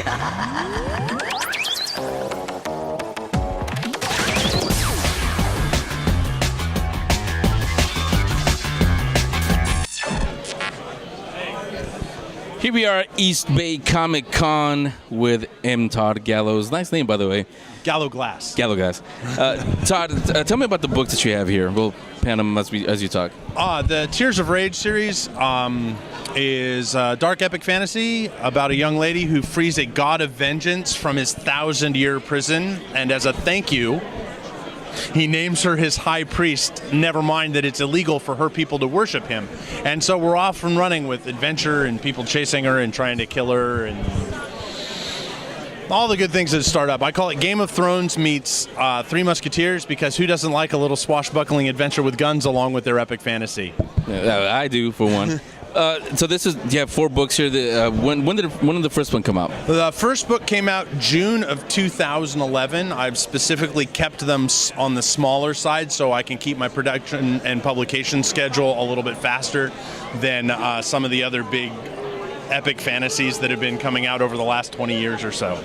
Here we are at East Bay Comic Con with M.Todd Gallowglas. Nice name, by the way. Gallowglas. Gallowglas. Todd, tell me about the books that you have here. We'll pan them as you talk. The Tears of Rage series is dark epic fantasy about a young lady who frees a god of vengeance from his 1,000-year prison, and as a thank you, he names her his high priest, never mind that it's illegal for her people to worship him. And so we're off and running with adventure and people chasing her and trying to kill her and all the good things that start up. I call it Game of Thrones meets Three Musketeers, because who doesn't like a little swashbuckling adventure with guns along with their epic fantasy? Yeah, I do, for one. So you have 4 books here. When did the first one come out? The first book came out June of 2011. I've specifically kept them on the smaller side so I can keep my production and publication schedule a little bit faster than some of the other big epic fantasies that have been coming out over the last 20 years or so.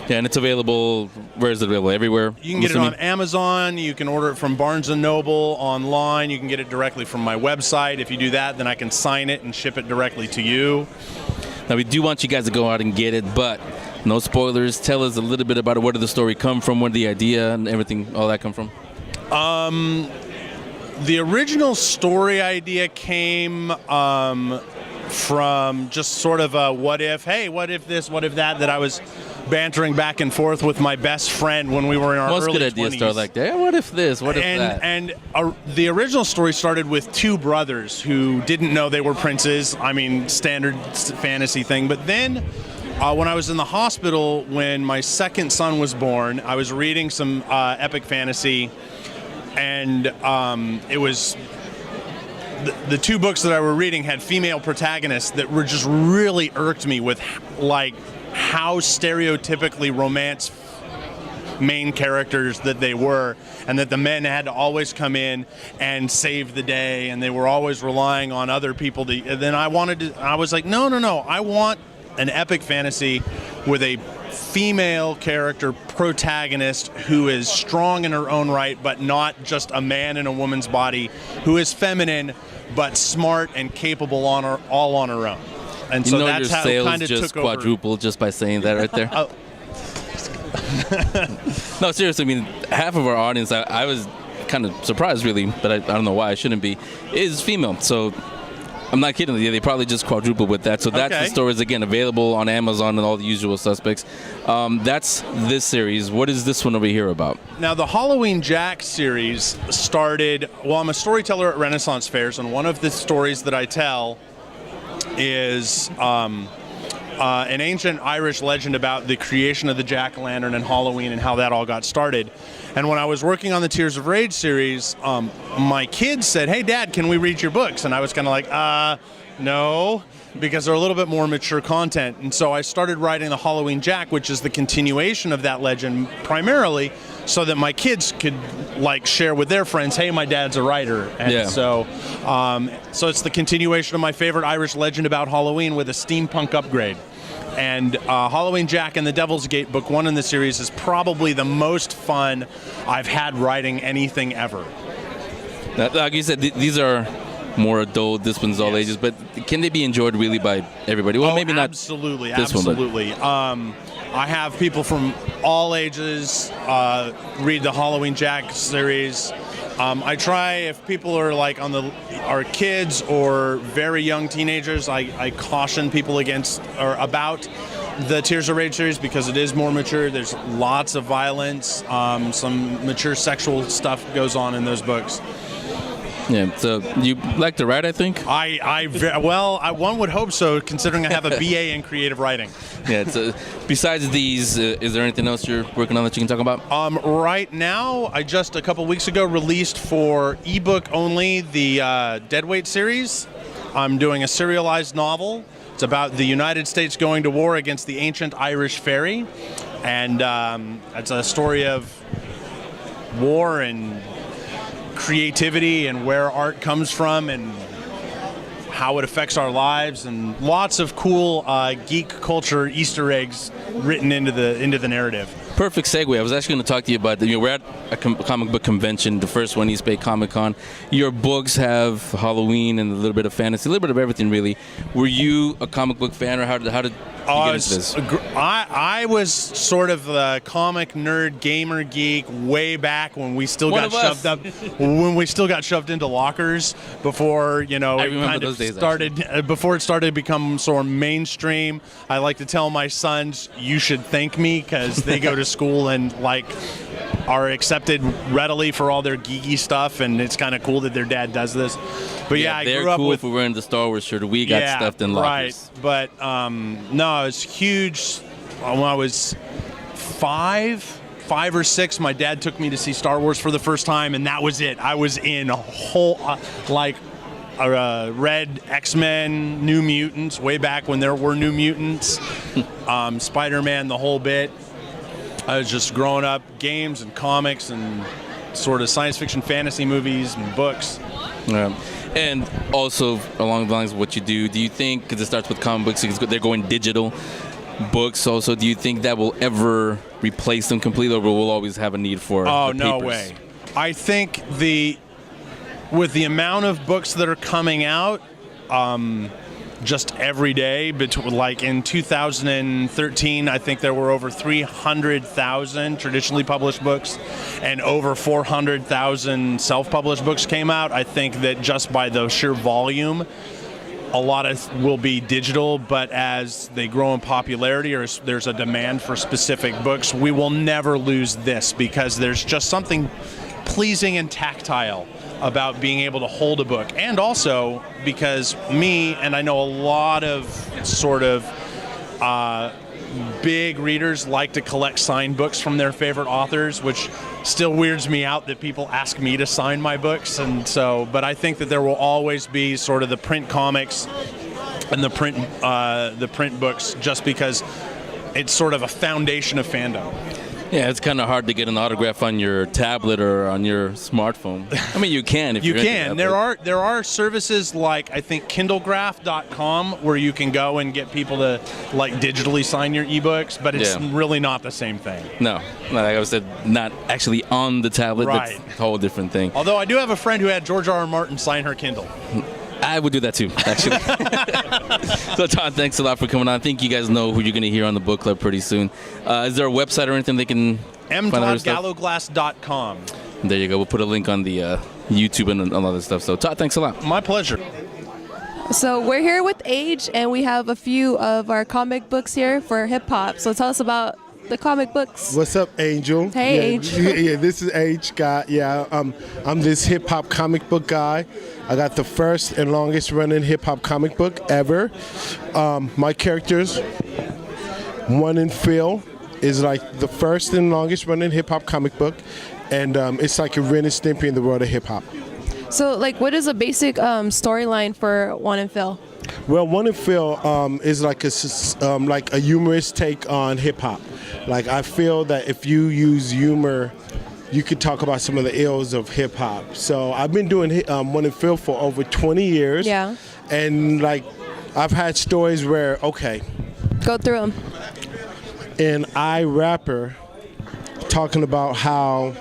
Yeah, and it's available. Where is it available? Everywhere? You can get it on Amazon. You can order it from Barnes & Noble online. You can get it directly from my website. If you do that, then I can sign it and ship it directly to you. Now, we do want you guys to go out and get it, but no spoilers. Tell us a little bit about it. Where did the story come from? Where did the idea and everything, all that come from? The original story idea came from just sort of a what if, hey, what if this, what if that I was bantering back and forth with my best friend when we were in our early 20s. Most good ideas start like that. Yeah, what if this? What if that? And the original story started with 2 brothers who didn't know they were princes. I mean, standard fantasy thing. But then when I was in the hospital when my second son was born, I was reading some epic fantasy, and it was the 2 books that I were reading had female protagonists that were just really irked me with, like, how stereotypically romance main characters that they were, and that the men had to always come in and save the day, and they were always relying on other people to. And then I was like, no, I want an epic fantasy with a female character protagonist who is strong in her own right, but not just a man in a woman's body, who is feminine but smart and capable all on her own. And so that's how it kind of took over. Just quadrupled just by saying that right there. No, seriously, I mean, half of our audience, I was kind of surprised, really, but I don't know why I shouldn't be, is female. So I'm not kidding. They probably just quadrupled with that. So that's the stories, again, available on Amazon and all the usual suspects. That's this series. What is this one over here about? Now, the Halloween Jack series started, well, I'm a storyteller at Renaissance fairs, and one of the stories that I tell is an ancient Irish legend about the creation of the jack-o'-lantern and Halloween and how that all got started. And when I was working on the Tears of Rage series, my kids said, hey, Dad, can we read your books? And I was kind of like, no, because they're a little bit more mature content. And so I started writing the Halloween Jack, which is the continuation of that legend, primarily so that my kids could, like, share with their friends, hey, my dad's a writer. And so it's the continuation of my favorite Irish legend about Halloween with a steampunk upgrade. And Halloween Jack and the Devil's Gate, book 1 in the series, is probably the most fun I've had writing anything ever. Now, like you said, these are more adult, this one's all ages, but can they be enjoyed really by everybody? Well, maybe not. Absolutely. I have people from all ages read the Halloween Jack series. I try, if people are like are kids or very young teenagers, I caution people against or about the Tears of Rage series because it is more mature. There's lots of violence. Some mature sexual stuff goes on in those books. Yeah, so you like to write, I think? One would hope so, considering I have a BA in creative writing. Yeah, so besides these, is there anything else you're working on that you can talk about? Right now, I just a couple weeks ago released for ebook only the Deadweight series. I'm doing a serialized novel. It's about the United States going to war against the ancient Irish fairy. And it's a story of war and creativity and where art comes from, and how it affects our lives, and lots of cool geek culture Easter eggs written into the narrative. Perfect segue. I was actually going to talk to you about we're at a comic book convention, the first one, East Bay Comic Con. Your books have Halloween and a little bit of fantasy, a little bit of everything, really. Were you a comic book fan, or how did you get into this? I was sort of a comic nerd, gamer geek way back when we still got shoved into lockers before it kind of started before it started to become sort of mainstream. I like to tell my sons, you should thank me, because they go to school and are accepted readily for all their geeky stuff, and it's kind of cool that their dad does this. But I grew up cool with. If we're wearing the Star Wars shirt, we got stuffed in lockers. Right, but no, it's huge. When I was five or six, my dad took me to see Star Wars for the first time, and that was it. I was in a whole read X-Men, New Mutants, way back when there were New Mutants, Spider-Man, the whole bit. I was just growing up, games and comics and sort of science fiction, fantasy movies and books. Yeah. And also, along the lines of what you do you think, because it starts with comic books, they're going digital, books also, do you think that will ever replace them completely, or will we'll always have a need for Oh, the no papers? way. I think with the amount of books that are coming out, just every day, like in 2013, I think there were over 300,000 traditionally published books, and over 400,000 self-published books came out. I think that just by the sheer volume, a lot of will be digital, but as they grow in popularity, or there's a demand for specific books, we will never lose this, because there's just something pleasing and tactile about being able to hold a book. And also because me, and I know a lot of sort of big readers like to collect signed books from their favorite authors, which still weirds me out that people ask me to sign my books. And so, but I think that there will always be sort of the print comics and the print books, just because it's sort of a foundation of fandom. Yeah, it's kind of hard to get an autograph on your tablet or on your smartphone. I mean, you can if you're into that, There are services like, I think, kindlegraph.com, where you can go and get people to digitally sign your ebooks, but it's really not the same thing. No, like I said, not actually on the tablet. Right. That's a whole different thing. Although I do have a friend who had George R.R. Martin sign her Kindle. I would do that too, actually. So, Todd, thanks a lot for coming on. I think you guys know who you're going to hear on the book club pretty soon. Is there a website or anything they can M.Todd Gallowglas.com. There you go. We'll put a link on the YouTube and all other stuff. So, Todd, thanks a lot. My pleasure. So we're here with Age, and we have a few of our comic books here for hip-hop. So tell us about the comic books. What's up, Angel? Hey, Age. Yeah, this is Age guy. Yeah, I'm this hip-hop comic book guy. I got the first and longest running hip-hop comic book ever. My characters, One and Phil, is like the first and longest running hip-hop comic book, and it's like a Ren and Stimpy in the world of hip-hop. So, what is a basic storyline for One and Phil? Well, One and Phil is like a humorous take on hip-hop. I feel that if you use humor, you could talk about some of the ills of hip-hop. So I've been doing One and Phil for over 20 years. Yeah. And I've had stories where, okay. Go through them. An rapper talking about how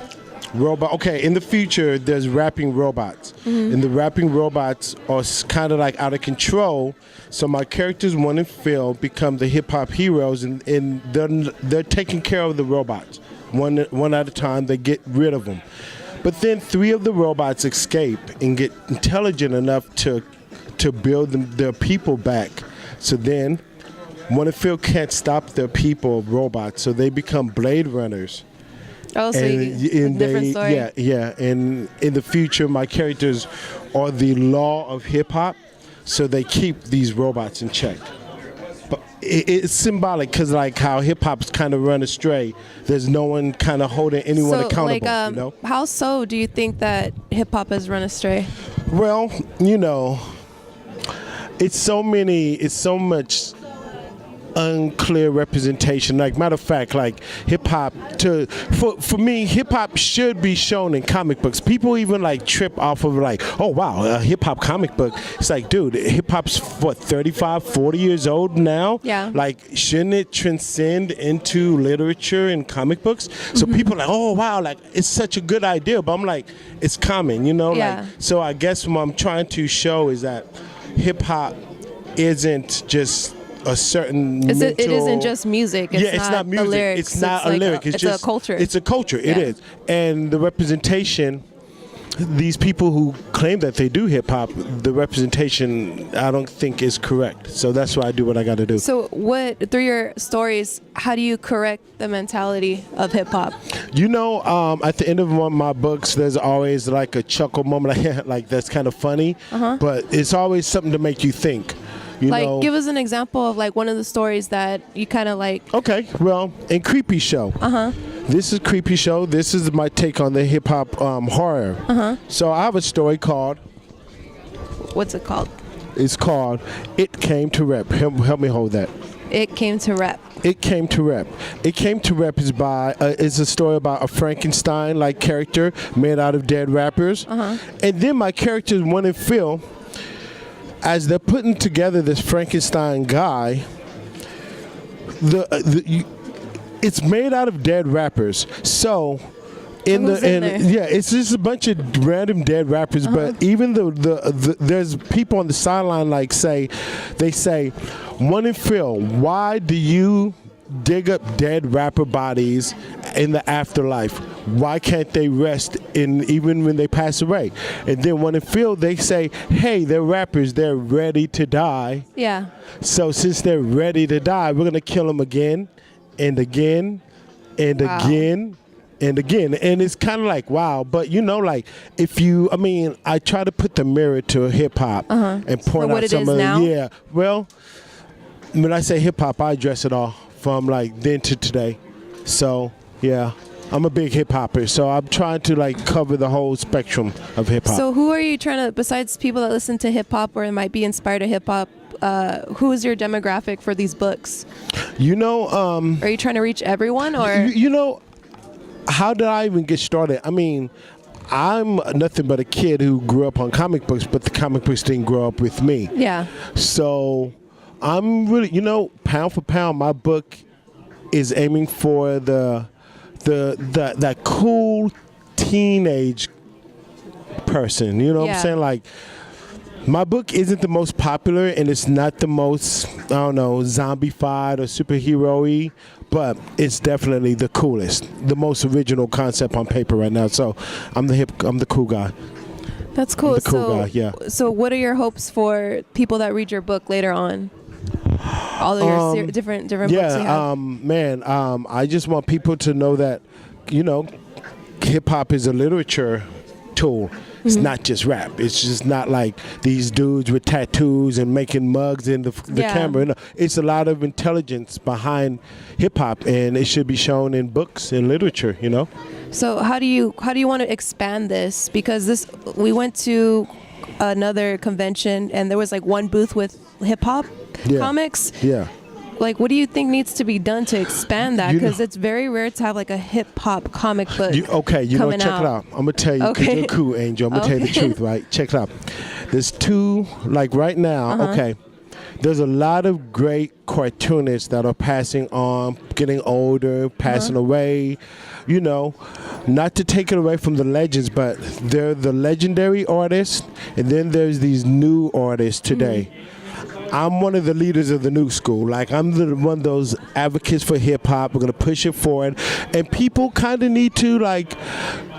in the future there's rapping robots. Mm-hmm. And the rapping robots are kind of out of control. So my characters, One and Phil, become the hip-hop heroes, and they're taking care of the robots. One at a time, they get rid of them. But then 3 of the robots escape and get intelligent enough to build their people back. So then One and Phil can't stop their people, robots, so they become Blade Runners. Oh, so different story. Yeah. And in the future, my characters are the law of hip-hop, so they keep these robots in check. But it's symbolic, because how hip-hop's kind of run astray. There's no one kind of holding anyone accountable. How so do you think that hip-hop has run astray? Well, it's so much unclear representation. Like, matter of fact, like hip hop, for me, hip hop should be shown in comic books. People even like trip off of like, oh wow, a hip hop comic book. It's like, dude, hip hop's what, 35, 40 years old now? Yeah. Like, shouldn't it transcend into literature and comic books? So people are like, oh wow, like it's such a good idea. But I'm like, it's common, you know? Yeah. Like, so I guess what I'm trying to show is that hip hop isn't just a certain it isn't just music. It's not music. Lyrics. It's not a lyric. It's just a culture. It's a culture. Yeah. It is. And the representation, these people who claim that they do hip hop, the representation I don't think is correct. So that's why I do what I got to do. So through your stories, how do you correct the mentality of hip hop? You know, at the end of one of my books, there's always like a chuckle moment, like that's kind of funny, but it's always something to make you think. You know, give us an example of like one of the stories that you kind of like. Okay, well, in Creepy Show. This is Creepy Show. This is my take on the hip hop horror. So I have a story called. What's it called? It's called "It Came to Rep." Help me hold that. It Came to Rep. It Came to Rep. It Came to Rep is is a story about a Frankenstein-like character made out of dead rappers, and then my characters One and Phil. As they're putting together this Frankenstein guy, it's made out of dead rappers. So, it's just a bunch of random dead rappers. But even there's people on the sideline they say, One and Phil, why do you dig up dead rapper bodies in the afterlife? Why can't they rest even when they pass away? And then One and Phil, they say, hey, they're rappers, they're ready to die. Yeah. So since they're ready to die, we're gonna kill them again and again and again and again. And it's kind of like, wow. But you know, like I try to put the mirror to hip hop and point out some of now? Yeah. Well, when I say hip hop, I address it all from like then to today. So yeah. I'm a big hip hopper, so I'm trying to like cover the whole spectrum of hip hop. So who are you trying to, besides people that listen to hip hop or might be inspired to hip hop, who is your demographic for these books? You know, are you trying to reach everyone, or you know, how did I even get started? I mean, I'm nothing but a kid who grew up on comic books, but the comic books didn't grow up with me. Yeah. So I'm really, you know, pound for pound, my book is aiming for that cool teenage person, you know what I'm saying? Like, my book isn't the most popular and it's not the most, I don't know, zombie-fied or superhero-y, but it's definitely the coolest, the most original concept on paper right now. So I'm the cool guy. That's cool. I'm the cool guy, yeah. So what are your hopes for people that read your book later on? All of your different books you have. I just want people to know that, you know, hip hop is a literature tool. It's not just rap. It's just not like these dudes with tattoos and making mugs in the camera. You know, it's a lot of intelligence behind hip hop, and it should be shown in books and literature. You know. So how do you want to expand this? Because we went to another convention and there was like one booth with hip hop comics. Yeah. Like, what do you think needs to be done to expand that? Because it's very rare to have like a hip hop comic book. Check it out. I'm gonna tell you, because you're cool, Angel. I'm gonna tell you the truth, right? Check it out. There's two, like right now. There's a lot of great cartoonists that are passing on, getting older, passing away. You know, not to take it away from the legends, but they're the legendary artists, and then there's these new artists today. I'm one of the leaders of the new school. Like, I'm one of those advocates for hip hop. We're gonna push it forward, and people kind of need to like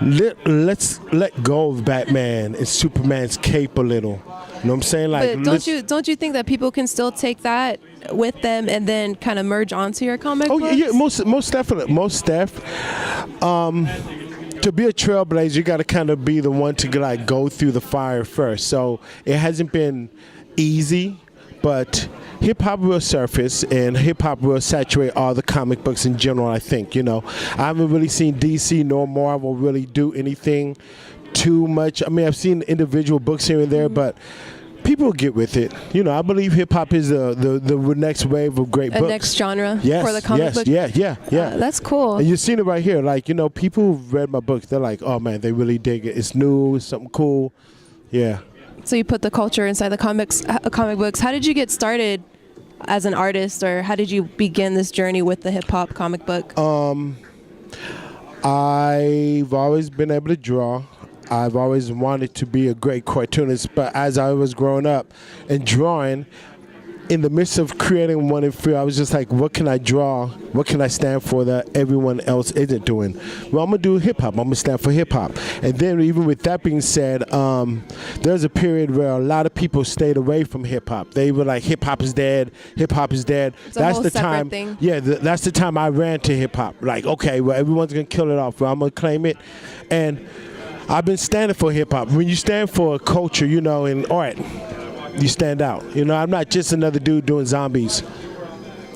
let's let go of Batman and Superman's cape a little. You know what I'm saying? Like, but don't you think that people can still take that with them and then kind of merge onto your comic books? Yeah, most definitely, to be a trailblazer, you got to kind of be the one to like go through the fire first. So it hasn't been easy. But hip hop will surface, and hip hop will saturate all the comic books in general. I think, you know, I haven't really seen DC nor Marvel really do anything too much. I mean, I've seen individual books here and there, but People get with it. You know, I believe hip hop is the next wave of great A books. next genre Yes, for the comic yes, book. yeah. That's cool. And you've seen it right here. Like, you know, people who've read my books, they're like, oh man, they really dig it. It's new, it's something cool. Yeah. So you put the culture inside the comic books. How did you get started as an artist, or how did you begin this journey with the hip hop comic book? I've always been able to draw. I've always wanted to be a great cartoonist, but as I was growing up and drawing, in the midst of creating One in Fear, I was just like, what can I draw? What can I stand for that everyone else isn't doing? Well, I'm going to do hip-hop. I'm going to stand for hip-hop. And then even with that being said, there's a period where a lot of people stayed away from hip-hop. They were like, hip-hop is dead. Hip-hop is dead. It's a whole separate thing. Yeah, that's the time I ran to hip-hop. Like, okay, well, everyone's going to kill it off. Well, I'm going to claim it. And I've been standing for hip-hop. When you stand for a culture, you know, and art, you stand out. You know, I'm not just another dude doing zombies.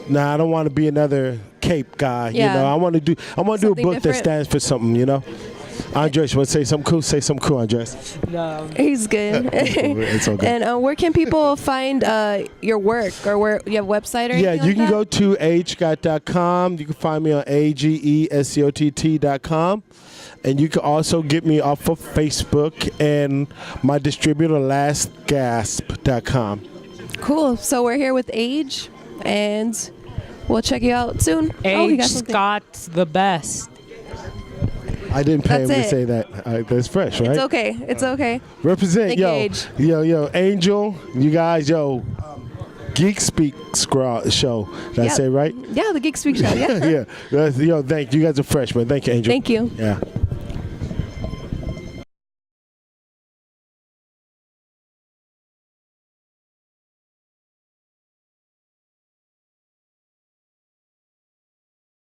Nah, I don't want to be another cape guy. Yeah. You know, I want to do a book different. that stands for something. You know, Andres, you want to say something cool? Say something cool, Andres. No. He's good. It's all good. And where can people find your work, or where you have a website or anything? Yeah, you like can that? go to agescott.com. You can find me on agescott.com. And you can also get me off of Facebook and my distributor, lastgasp.com. Cool. So we're here with Age, and we'll check you out soon. He Age got something. Scott's the best. I didn't pay him That's to it. say that. That's fresh, right? It's okay. It's okay. Represent, Thank you, Age. yo, Angel, you guys, Geek Speak Show. Did I say it right? Yeah, the Geek Speak Show. Yeah. Yeah. Thank you. You guys are fresh, man. Thank you, Angel. Thank you. Yeah.